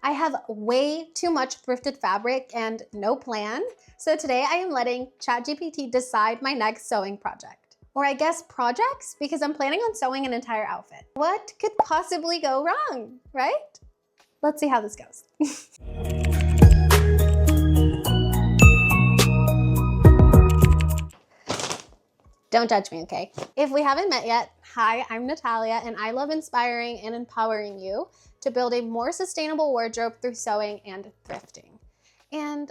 I have way too much thrifted fabric and no plan, so today I am letting ChatGPT decide my next sewing project. Or I guess projects, because I'm planning on sewing an entire outfit. What could possibly go wrong, right? Let's see how this goes. Don't judge me, okay? If we haven't met yet, hi, I'm Natalia, and I love inspiring and empowering you to build a more sustainable wardrobe through sewing and thrifting. And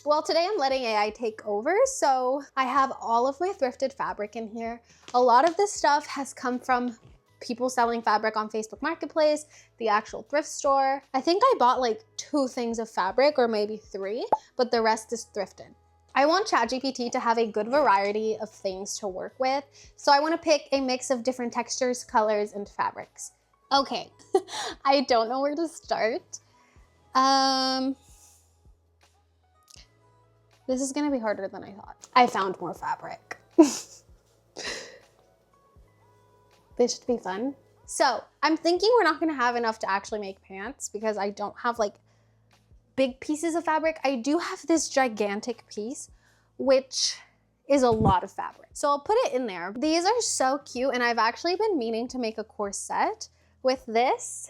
well, today I'm letting AI take over, so I have all of my thrifted fabric in here. A lot of this stuff has come from people selling fabric on Facebook Marketplace, the actual thrift store. I think I bought like 2 things of fabric, or maybe 3, but the rest is thrifted. I want ChatGPT to have a good variety of things to work with, so I want to pick a mix of different textures, colors, and fabrics. Okay, I don't know where to start. This is gonna be harder than I thought. I found more fabric. This should be fun. So I'm thinking we're not gonna have enough to actually make pants because I don't have like big pieces of fabric. I do have this gigantic piece, which is a lot of fabric. So I'll put it in there. These are so cute, and I've actually been meaning to make a corset with this.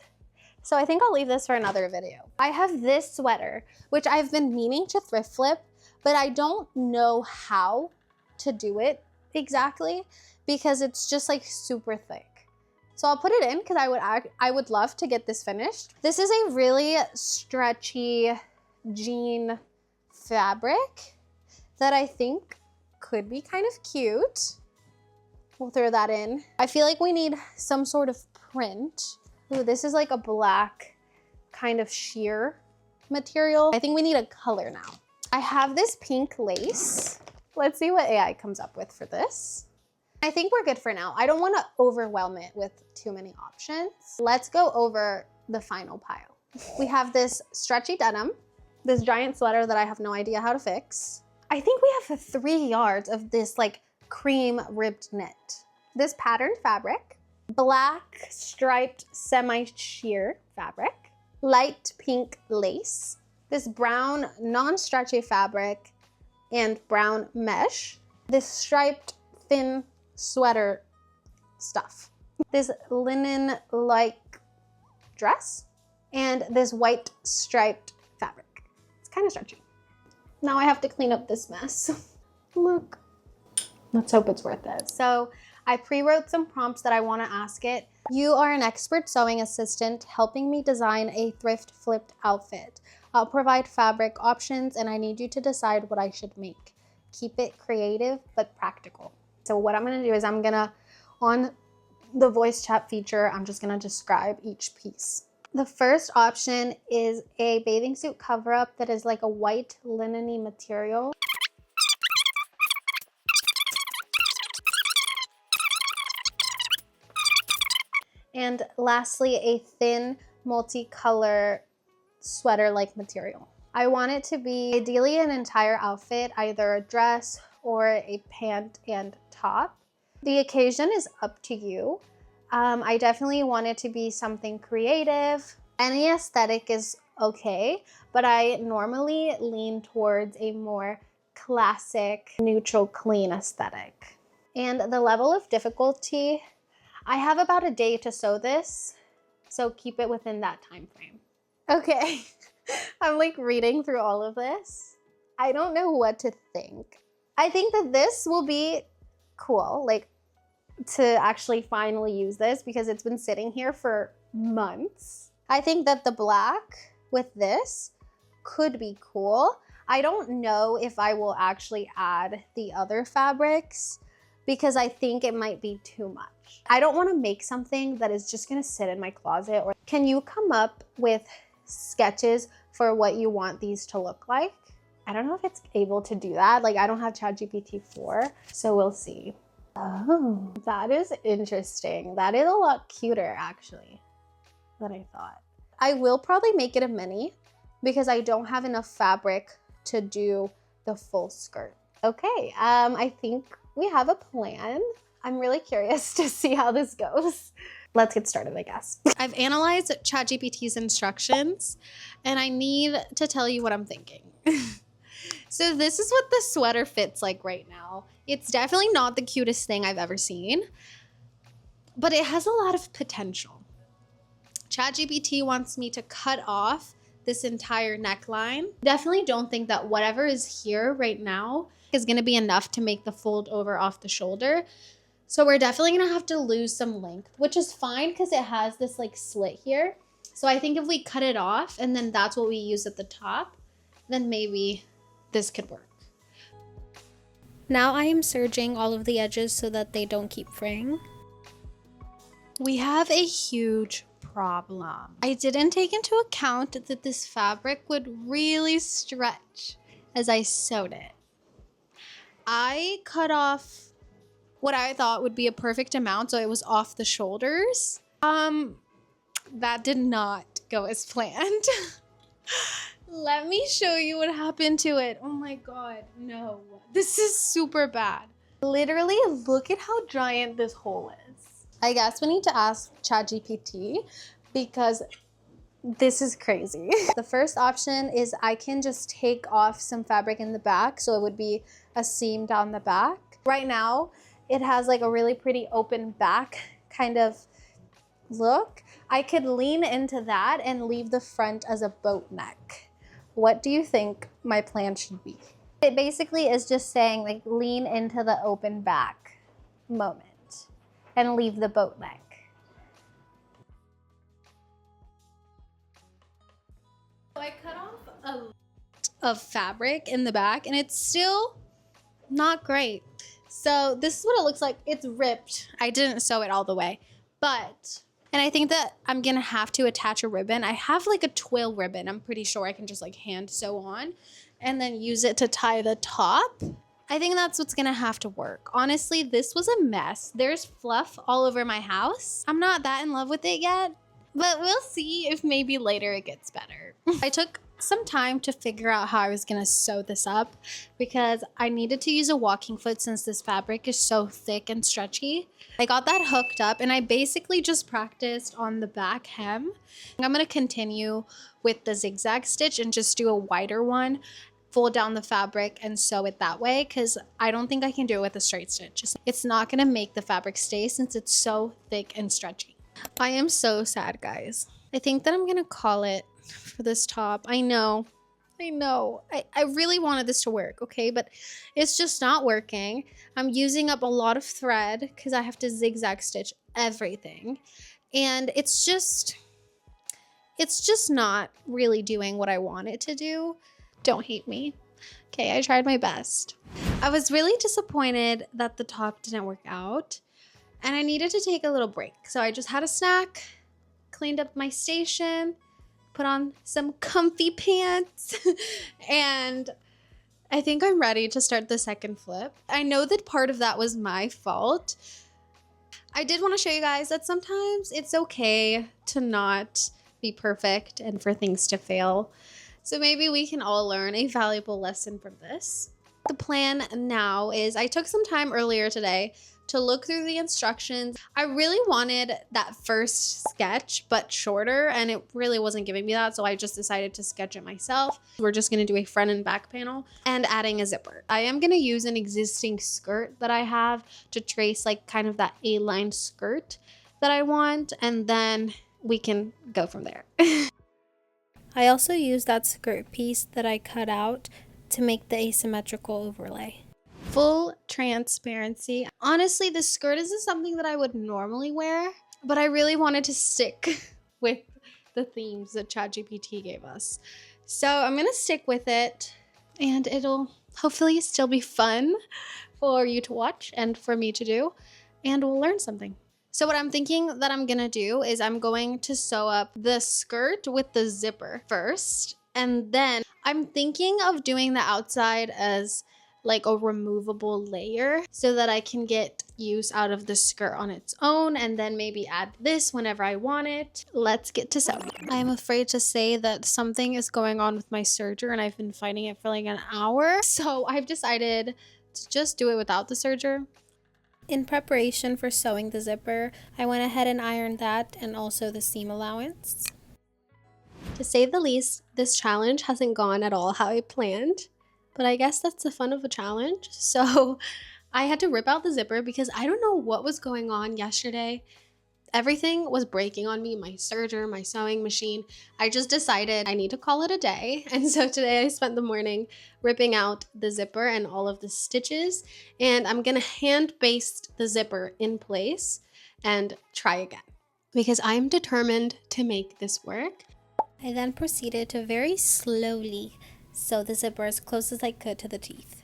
So I think I'll leave this for another video. I have this sweater, which I've been meaning to thrift flip, but I don't know how to do it exactly because it's just like super thick. So I'll put it in because I would love to get this finished. This is a really stretchy jean fabric that I think could be kind of cute. We'll throw that in. I feel like we need some sort of print. Ooh, this is like a black kind of sheer material. I think we need a color now. I have this pink lace. Let's see what AI comes up with for this. I think we're good for now. I don't want to overwhelm it with too many options. Let's go over the final pile. We have this stretchy denim, this giant sweater that I have no idea how to fix. I think we have 3 yards of this like cream ribbed knit. This patterned fabric, black striped semi-sheer fabric, light pink lace, this brown non-stretchy fabric, and brown mesh, this striped thin sweater stuff, this linen-like dress, and this white striped fabric. It's kind of stretchy. Now I have to clean up this mess. Look. Let's hope it's worth it. So I pre-wrote some prompts that I want to ask it. You are an expert sewing assistant helping me design a thrift flipped outfit. I'll provide fabric options and I need you to decide what I should make. Keep it creative but practical. So what I'm gonna do is I'm gonna, on the voice chat feature, I'm just gonna describe each piece. The first option is a bathing suit cover-up that is like a white linen-y material. And lastly, a thin multicolor sweater-like material. I want it to be ideally an entire outfit, either a dress or a pant and top. The occasion is up to you. I definitely want it to be something creative. Any aesthetic is okay, but I normally lean towards a more classic, neutral, clean aesthetic. And the level of difficulty, I have about a day to sew this, so keep it within that time frame. Okay, I'm like reading through all of this. I don't know what to think. I think that this will be cool, like to actually finally use this because it's been sitting here for months. I think that the black with this could be cool. I don't know if I will actually add the other fabrics because I think it might be too much. I don't want to make something that is just gonna sit in my closet. Or can you come up with sketches for what you want these to look like? I don't know if it's able to do that. Like I don't have ChatGPT 4, so we'll see. Oh, that is interesting. That is a lot cuter actually than I thought. I will probably make it a mini because I don't have enough fabric to do the full skirt. Okay, I think we have a plan. I'm really curious to see how this goes. Let's get started, I guess. I've analyzed ChatGPT's instructions and I need to tell you what I'm thinking. So this is what the sweater fits like right now. It's definitely not the cutest thing I've ever seen, but it has a lot of potential. ChatGPT wants me to cut off this entire neckline. Definitely don't think that whatever is here right now is gonna be enough to make the fold over off the shoulder. So we're definitely gonna have to lose some length, which is fine because it has this like slit here. So I think if we cut it off and then that's what we use at the top, then maybe this could work. Now I am serging all of the edges so that they don't keep fraying. We have a huge problem. I didn't take into account that this fabric would really stretch as I sewed it. I cut off what I thought would be a perfect amount, so it was off the shoulders. That did not go as planned. Let me show you what happened to it. Oh my God, no. This is super bad. Literally, look at how giant this hole is. I guess we need to ask ChatGPT because this is crazy. The first option is I can just take off some fabric in the back, so it would be a seam down the back. Right now, it has like a really pretty open back kind of look. I could lean into that and leave the front as a boat neck. What do you think my plan should be? It basically is just saying like lean into the open back moment and leave the boat neck. So I cut off a lot of fabric in the back and it's still not great. So this is what it looks like. It's ripped. I didn't sew it all the way, and I think that I'm gonna have to attach a ribbon. I have like a twill ribbon. I'm pretty sure I can just like hand sew on and then use it to tie the top. I think that's what's gonna have to work. Honestly, this was a mess. There's fluff all over my house. I'm not that in love with it yet, but we'll see if maybe later it gets better. I took some time to figure out how I was gonna sew this up because I needed to use a walking foot since this fabric is so thick and stretchy. I got that hooked up and I basically just practiced on the back hem. I'm gonna continue with the zigzag stitch and just do a wider one, fold down the fabric and sew it that way because I don't think I can do it with a straight stitch. It's not gonna make the fabric stay since it's so thick and stretchy. I am so sad, guys. I think that I'm gonna call it for this top. I know. I really wanted this to work, okay? But it's just not working. I'm using up a lot of thread because I have to zigzag stitch everything. And it's just not really doing what I want it to do. Don't hate me. Okay, I tried my best. I was really disappointed that the top didn't work out. And I needed to take a little break. So I just had a snack, cleaned up my station, put on some comfy pants, and I think I'm ready to start the second flip. I know that part of that was my fault. I did want to show you guys that sometimes it's okay to not be perfect and for things to fail. So maybe we can all learn a valuable lesson from this. The plan now is I took some time earlier today to look through the instructions. I really wanted that first sketch, but shorter, and it really wasn't giving me that, so I just decided to sketch it myself. We're just gonna do a front and back panel and adding a zipper. I am gonna use an existing skirt that I have to trace like kind of that A-line skirt that I want, and then we can go from there. I also used that skirt piece that I cut out to make the asymmetrical overlay. Full transparency. Honestly, this skirt isn't something that I would normally wear, but I really wanted to stick with the themes that ChatGPT gave us. So I'm gonna stick with it and it'll hopefully still be fun for you to watch and for me to do, and we'll learn something. So what I'm thinking that I'm gonna do is I'm going to sew up the skirt with the zipper first, and then I'm thinking of doing the outside as like a removable layer so that I can get use out of the skirt on its own and then maybe add this whenever I want it. Let's get to sewing. I am afraid to say that something is going on with my serger and I've been fighting it for like an hour. So I've decided to just do it without the serger. In preparation for sewing the zipper, I went ahead and ironed that and also the seam allowance. To say the least, this challenge hasn't gone at all how I planned, but I guess that's the fun of a challenge. So I had to rip out the zipper because I don't know what was going on yesterday. Everything was breaking on me, my serger, my sewing machine. I just decided I need to call it a day. And so today I spent the morning ripping out the zipper and all of the stitches. And I'm gonna hand baste the zipper in place and try again because I'm determined to make this work. I then proceeded to very slowly sew the zipper as close as I could to the teeth.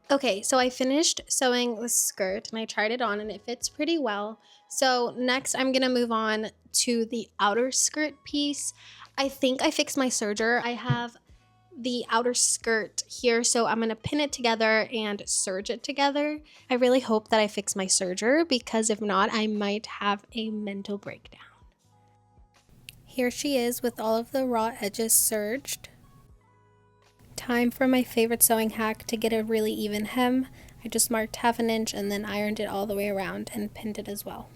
Okay, so I finished sewing the skirt and I tried it on and it fits pretty well. So next I'm gonna move on to the outer skirt piece. I think I fixed my serger. I have the outer skirt here, so I'm gonna pin it together and serge it together. I really hope that I fix my serger because if not, I might have a mental breakdown. Here she is with all of the raw edges serged. Time for my favorite sewing hack to get a really even hem. I just marked 1/2 inch and then ironed it all the way around and pinned it as well.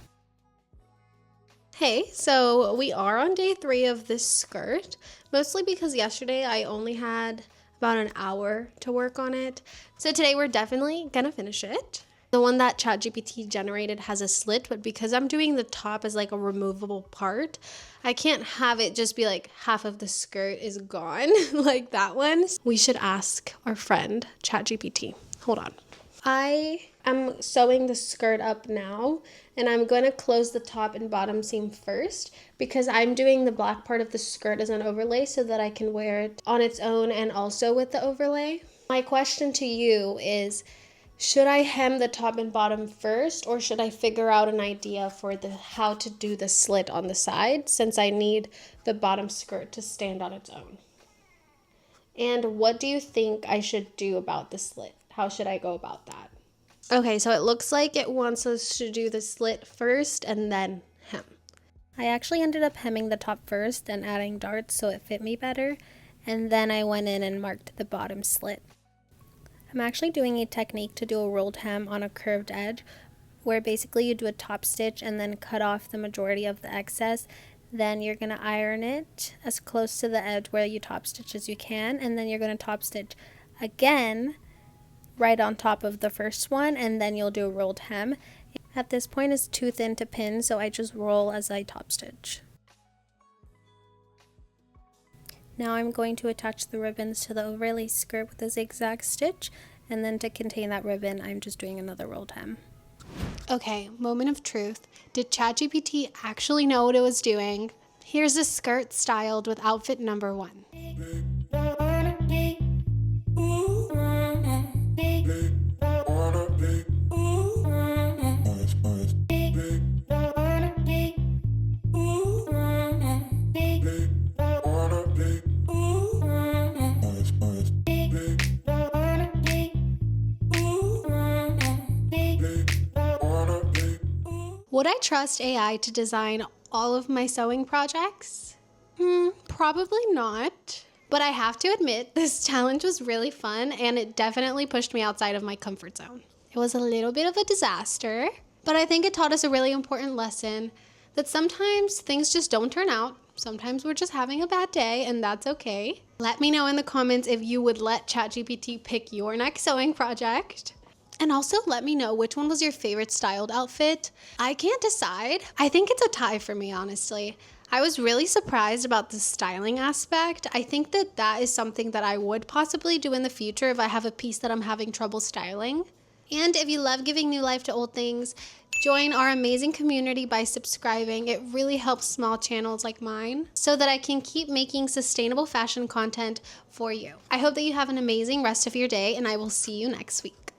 Hey, so we are on day 3 of this skirt, mostly because yesterday I only had about an hour to work on it. So today we're definitely gonna finish it. The one that ChatGPT generated has a slit, but because I'm doing the top as like a removable part, I can't have it just be like half of the skirt is gone like that one. We should ask our friend ChatGPT. Hold on. I am sewing the skirt up now and I'm going to close the top and bottom seam first because I'm doing the black part of the skirt as an overlay so that I can wear it on its own and also with the overlay. My question to you is, should I hem the top and bottom first or should I figure out an idea for how to do the slit on the side since I need the bottom skirt to stand on its own? And what do you think I should do about the slit? How should I go about that? Okay, so it looks like it wants us to do the slit first and then hem. I actually ended up hemming the top first and adding darts so it fit me better, and then I went in and marked the bottom slit. I'm actually doing a technique to do a rolled hem on a curved edge where basically you do a top stitch and then cut off the majority of the excess. Then you're going to iron it as close to the edge where you top stitch as you can, and then you're going to top stitch again right on top of the first one, and then you'll do a rolled hem. At this point it's too thin to pin, so I just roll as I top stitch. Now I'm going to attach the ribbons to the overlay skirt with a zigzag stitch, and then to contain that ribbon, I'm just doing another rolled hem. Okay, moment of truth. Did ChatGPT actually know what it was doing? Here's a skirt styled with outfit number 1. Would I trust AI to design all of my sewing projects? Probably not. But I have to admit, this challenge was really fun and it definitely pushed me outside of my comfort zone. It was a little bit of a disaster, but I think it taught us a really important lesson that sometimes things just don't turn out. Sometimes we're just having a bad day and that's okay. Let me know in the comments if you would let ChatGPT pick your next sewing project. And also let me know which one was your favorite styled outfit. I can't decide. I think it's a tie for me, honestly. I was really surprised about the styling aspect. I think that is something that I would possibly do in the future if I have a piece that I'm having trouble styling. And if you love giving new life to old things, join our amazing community by subscribing. It really helps small channels like mine so that I can keep making sustainable fashion content for you. I hope that you have an amazing rest of your day and I will see you next week.